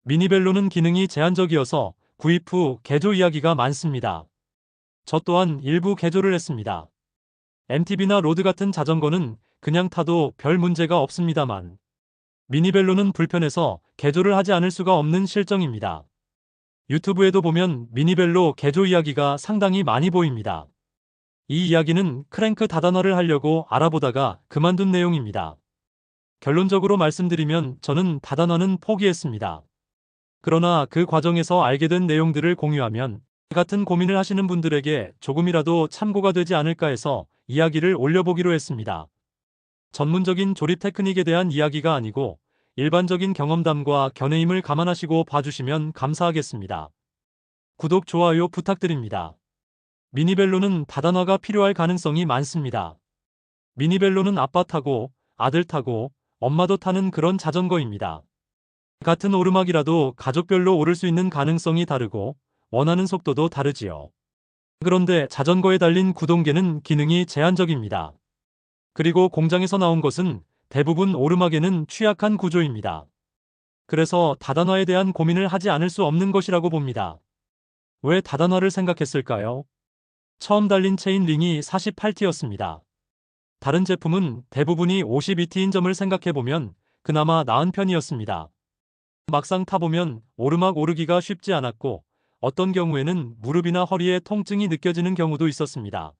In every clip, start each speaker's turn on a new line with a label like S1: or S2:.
S1: 미니벨로는 기능이 제한적이어서 구입 후 개조 이야기가 많습니다. 저 또한 일부 개조를 했습니다. MTB나 로드 같은 자전거는 그냥 타도 별 문제가 없습니다만 미니벨로는 불편해서 개조를 하지 않을 수가 없는 실정입니다. 유튜브에도 보면 미니벨로 개조 이야기가 상당히 많이 보입니다. 이 이야기는 크랭크 다단화를 하려고 알아보다가 그만둔 내용입니다. 결론적으로 말씀드리면 저는 다단화는 포기했습니다. 그러나 그 과정에서 알게 된 내용들을 공유하면 같은 고민을 하시는 분들에게 조금이라도 참고가 되지 않을까 해서 이야기를 올려보기로 했습니다. 전문적인 조립 테크닉에 대한 이야기가 아니고 일반적인 경험담과 견해임을 감안하시고 봐주시면 감사하겠습니다. 구독, 좋아요 부탁드립니다. 미니벨로는 다단화가 필요할 가능성이 많습니다. 미니벨로는 아빠 타고 아들 타고 엄마도 타는 그런 자전거입니다. 같은 오르막이라도 가족별로 오를 수 있는 가능성이 다르고 원하는 속도도 다르지요. 그런데 자전거에 달린 구동계는 기능이 제한적입니다. 그리고 공장에서 나온 것은 대부분 오르막에는 취약한 구조입니다. 그래서 다단화에 대한 고민을 하지 않을 수 없는 것이라고 봅니다. 왜 다단화를 생각했을까요? 처음 달린 체인 링이 48T였습니다. 다른 제품은 대부분이 52T인 점을 생각해보면 그나마 나은 편이었습니다. 막상 타보면 오르막 오르기가 쉽지 않았고 어떤 경우에는 무릎이나 허리에 통증이 느껴지는 경우도 있었습니다.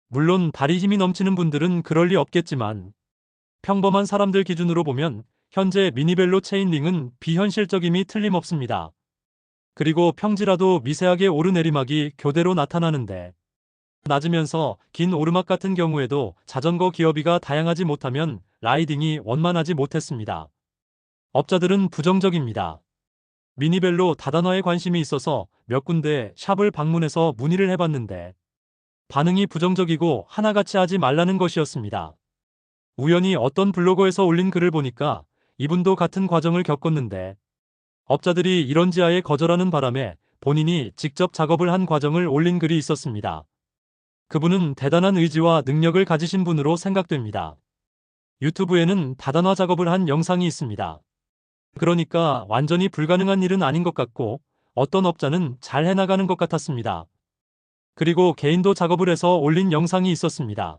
S1: 물론 다리 힘이 넘치는 분들은 그럴 리 없겠지만 평범한 사람들 기준으로 보면 현재 미니벨로 체인링은 비현실적임이 틀림없습니다. 그리고 평지라도 미세하게 오르내리막이 교대로 나타나는데 낮으면서 긴 오르막 같은 경우에도 자전거 기어비가 다양하지 못하면 라이딩이 원만하지 못했습니다. 업자들은 부정적입니다. 미니벨로 다단화에 관심이 있어서 몇 군데 샵을 방문해서 문의를 해봤는데 반응이 부정적이고 하나같이 하지 말라는 것이었습니다. 우연히 어떤 블로거에서 올린 글을 보니까 이분도 같은 과정을 겪었는데 업자들이 이런지하에 거절하는 바람에 본인이 직접 작업을 한 과정을 올린 글이 있었습니다. 그분은 대단한 의지와 능력을 가지신 분으로 생각됩니다. 유튜브에는 다단화 작업을 한 영상이 있습니다. 그러니까 완전히 불가능한 일은 아닌 것 같고 어떤 업자는 잘 해나가는 것 같았습니다. 그리고 개인도 작업을 해서 올린 영상이 있었습니다.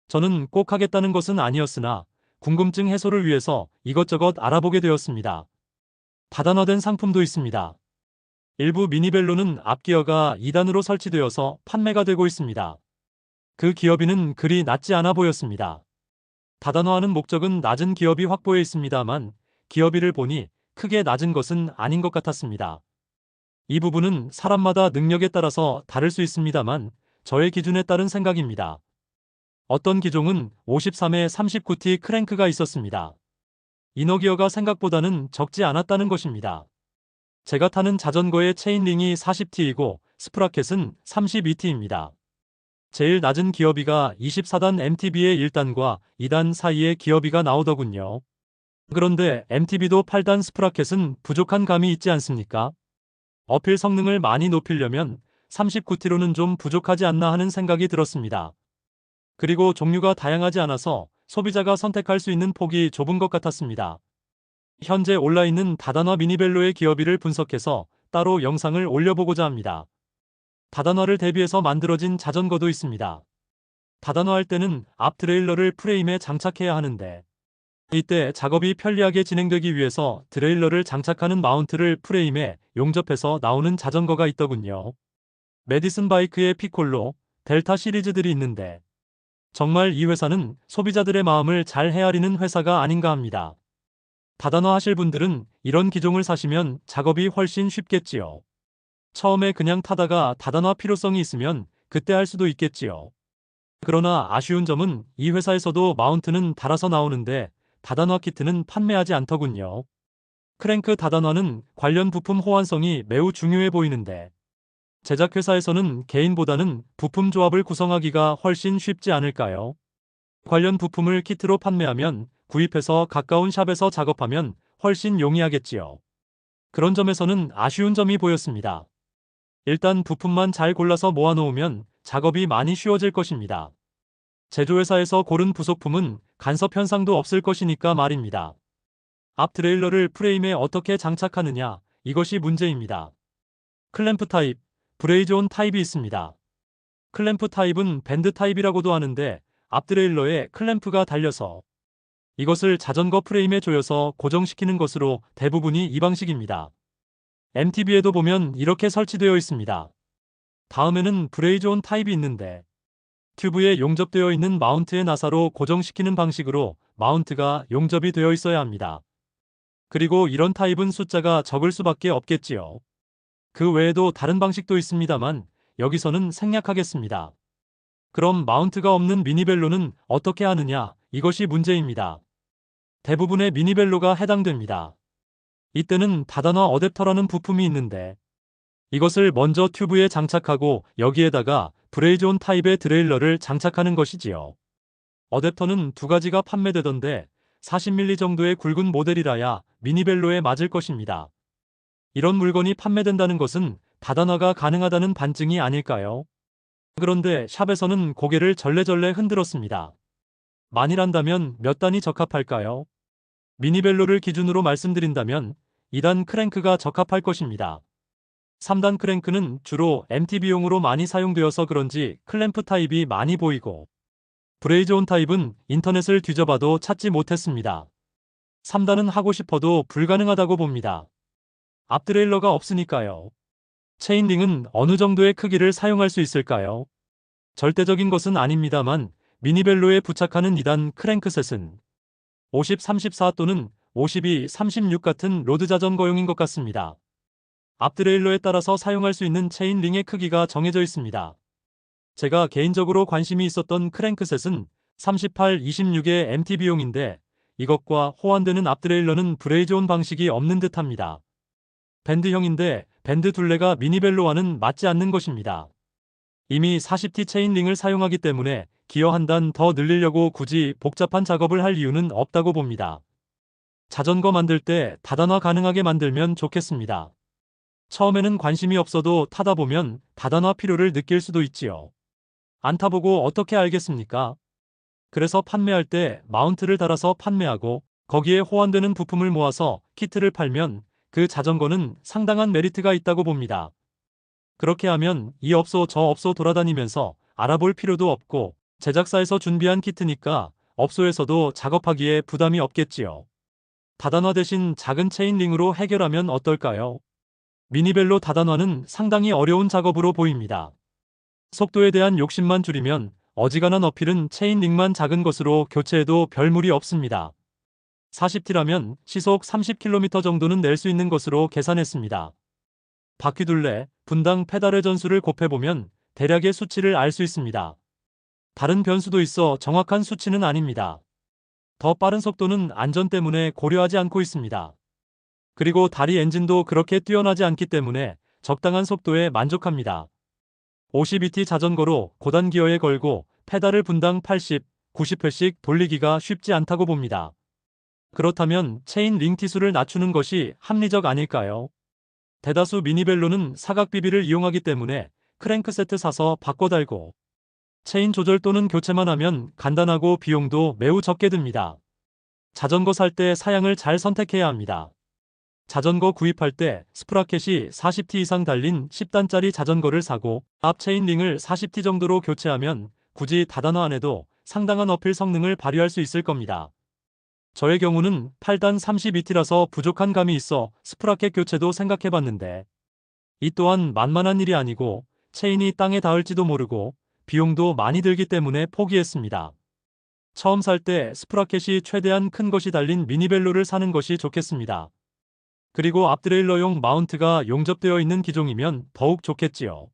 S1: 저는 꼭 하겠다는 것은 아니었으나 궁금증 해소를 위해서 이것저것 알아보게 되었습니다. 다단화된 상품도 있습니다. 일부 미니벨로는 앞기어가 2단으로 설치되어서 판매가 되고 있습니다. 그 기어비는 그리 낮지 않아 보였습니다. 다단화하는 목적은 낮은 기어비 확보에 있습니다만 기어비를 보니 크게 낮은 것은 아닌 것 같았습니다. 이 부분은 사람마다 능력에 따라서 다를 수 있습니다만 저의 기준에 따른 생각입니다. 어떤 기종은 53에 39T 크랭크가 있었습니다. 이너기어가 생각보다는 적지 않았다는 것입니다. 제가 타는 자전거의 체인링이 40T이고 스프라켓은 32T입니다. 제일 낮은 기어비가 24단 MTB의 1단과 2단 사이의 기어비가 나오더군요. 그런데 MTB도 8단 스프라켓은 부족한 감이 있지 않습니까? 어필 성능을 많이 높이려면 39T로는 좀 부족하지 않나 하는 생각이 들었습니다. 그리고 종류가 다양하지 않아서 소비자가 선택할 수 있는 폭이 좁은 것 같았습니다. 현재 올라있는 다단화 미니벨로의 기어비를 분석해서 따로 영상을 올려보고자 합니다. 다단화를 대비해서 만들어진 자전거도 있습니다. 다단화할 때는 앞 드레일러를 프레임에 장착해야 하는데 이때 작업이 편리하게 진행되기 위해서 드레일러를 장착하는 마운트를 프레임에 용접해서 나오는 자전거가 있더군요. 메디슨 바이크의 피콜로, 델타 시리즈들이 있는데 정말 이 회사는 소비자들의 마음을 잘 헤아리는 회사가 아닌가 합니다. 다단화 하실 분들은 이런 기종을 사시면 작업이 훨씬 쉽겠지요. 처음에 그냥 타다가 다단화 필요성이 있으면 그때 할 수도 있겠지요. 그러나 아쉬운 점은 이 회사에서도 마운트는 달아서 나오는데 다단화 키트는 판매하지 않더군요. 크랭크 다단화는 관련 부품 호환성이 매우 중요해 보이는데 제작회사에서는 개인보다는 부품 조합을 구성하기가 훨씬 쉽지 않을까요? 관련 부품을 키트로 판매하면 구입해서 가까운 샵에서 작업하면 훨씬 용이하겠지요. 그런 점에서는 아쉬운 점이 보였습니다. 일단 부품만 잘 골라서 모아놓으면 작업이 많이 쉬워질 것입니다. 제조회사에서 고른 부속품은 간섭 현상도 없을 것이니까 말입니다. 앞 트레일러를 프레임에 어떻게 장착하느냐, 이것이 문제입니다. 클램프 타입, 브레이즈온 타입이 있습니다. 클램프 타입은 밴드 타입이라고도 하는데 앞 트레일러에 클램프가 달려서 이것을 자전거 프레임에 조여서 고정시키는 것으로 대부분이 이 방식입니다. MTB에도 보면 이렇게 설치되어 있습니다. 다음에는 브레이즈온 타입이 있는데 튜브에 용접되어 있는 마운트의 나사로 고정시키는 방식으로 마운트가 용접이 되어 있어야 합니다. 그리고 이런 타입은 숫자가 적을 수밖에 없겠지요. 그 외에도 다른 방식도 있습니다만 여기서는 생략하겠습니다. 그럼 마운트가 없는 미니벨로는 어떻게 하느냐? 이것이 문제입니다. 대부분의 미니벨로가 해당됩니다. 이때는 다단화 어댑터라는 부품이 있는데 이것을 먼저 튜브에 장착하고 여기에다가 브레이즈온 타입의 드레일러를 장착하는 것이지요. 어댑터는 두 가지가 판매되던데 40mm 정도의 굵은 모델이라야 미니벨로에 맞을 것입니다. 이런 물건이 판매된다는 것은 다단화가 가능하다는 반증이 아닐까요? 그런데 샵에서는 고개를 절레절레 흔들었습니다. 만일한다면 몇 단이 적합할까요? 미니벨로를 기준으로 말씀드린다면 2단 크랭크가 적합할 것입니다. 3단 크랭크는 주로 MTB용으로 많이 사용되어서 그런지 클램프 타입이 많이 보이고 브레이즈온 타입은 인터넷을 뒤져봐도 찾지 못했습니다. 3단은 하고 싶어도 불가능하다고 봅니다. 앞 트레일러가 없으니까요. 체인링은 어느 정도의 크기를 사용할 수 있을까요? 절대적인 것은 아닙니다만 미니벨로에 부착하는 2단 크랭크셋은 50-34 또는 52-36 같은 로드 자전거용인 것 같습니다. 앞 트레일러에 따라서 사용할 수 있는 체인링의 크기가 정해져 있습니다. 제가 개인적으로 관심이 있었던 크랭크셋은 38-26의 MTB용인데 이것과 호환되는 앞 트레일러는 브레이즈온 방식이 없는 듯합니다. 밴드형인데 밴드 둘레가 미니벨로와는 맞지 않는 것입니다. 이미 40T 체인링을 사용하기 때문에 기어 한 단 더 늘리려고 굳이 복잡한 작업을 할 이유는 없다고 봅니다. 자전거 만들 때 다단화 가능하게 만들면 좋겠습니다. 처음에는 관심이 없어도 타다 보면 다단화 필요를 느낄 수도 있지요. 안 타보고 어떻게 알겠습니까? 그래서 판매할 때 마운트를 달아서 판매하고 거기에 호환되는 부품을 모아서 키트를 팔면 그 자전거는 상당한 메리트가 있다고 봅니다. 그렇게 하면 이 업소 저 업소 돌아다니면서 알아볼 필요도 없고 제작사에서 준비한 키트니까 업소에서도 작업하기에 부담이 없겠지요. 다단화 대신 작은 체인링으로 해결하면 어떨까요? 미니벨로 다단화는 상당히 어려운 작업으로 보입니다. 속도에 대한 욕심만 줄이면 어지간한 어필은 체인링만 작은 것으로 교체해도 별 무리 없습니다. 40T라면 시속 30km 정도는 낼 수 있는 것으로 계산했습니다. 바퀴 둘레, 분당 페달의 전수를 곱해보면 대략의 수치를 알 수 있습니다. 다른 변수도 있어 정확한 수치는 아닙니다. 더 빠른 속도는 안전 때문에 고려하지 않고 있습니다. 그리고 다리 엔진도 그렇게 뛰어나지 않기 때문에 적당한 속도에 만족합니다. 52T 자전거로 고단 기어에 걸고 페달을 분당 80, 90회씩 돌리기가 쉽지 않다고 봅니다. 그렇다면 체인 링 티수를 낮추는 것이 합리적 아닐까요? 대다수 미니벨로는 사각 비비를 이용하기 때문에 크랭크 세트 사서 바꿔 달고 체인 조절 또는 교체만 하면 간단하고 비용도 매우 적게 듭니다. 자전거 살 때 사양을 잘 선택해야 합니다. 자전거 구입할 때 스프라켓이 40T 이상 달린 10단짜리 자전거를 사고 앞 체인링을 40T 정도로 교체하면 굳이 다단화 안 해도 상당한 어필 성능을 발휘할 수 있을 겁니다. 저의 경우는 8단 32T라서 부족한 감이 있어 스프라켓 교체도 생각해봤는데 이 또한 만만한 일이 아니고 체인이 땅에 닿을지도 모르고 비용도 많이 들기 때문에 포기했습니다. 처음 살 때 스프라켓이 최대한 큰 것이 달린 미니벨로를 사는 것이 좋겠습니다. 그리고 앞 트레일러용 마운트가 용접되어 있는 기종이면 더욱 좋겠지요.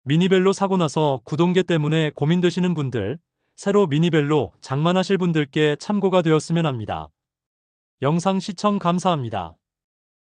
S1: 미니벨로 사고 나서 구동계 때문에 고민되시는 분들, 새로 미니벨로 장만하실 분들께 참고가 되었으면 합니다. 영상 시청 감사합니다.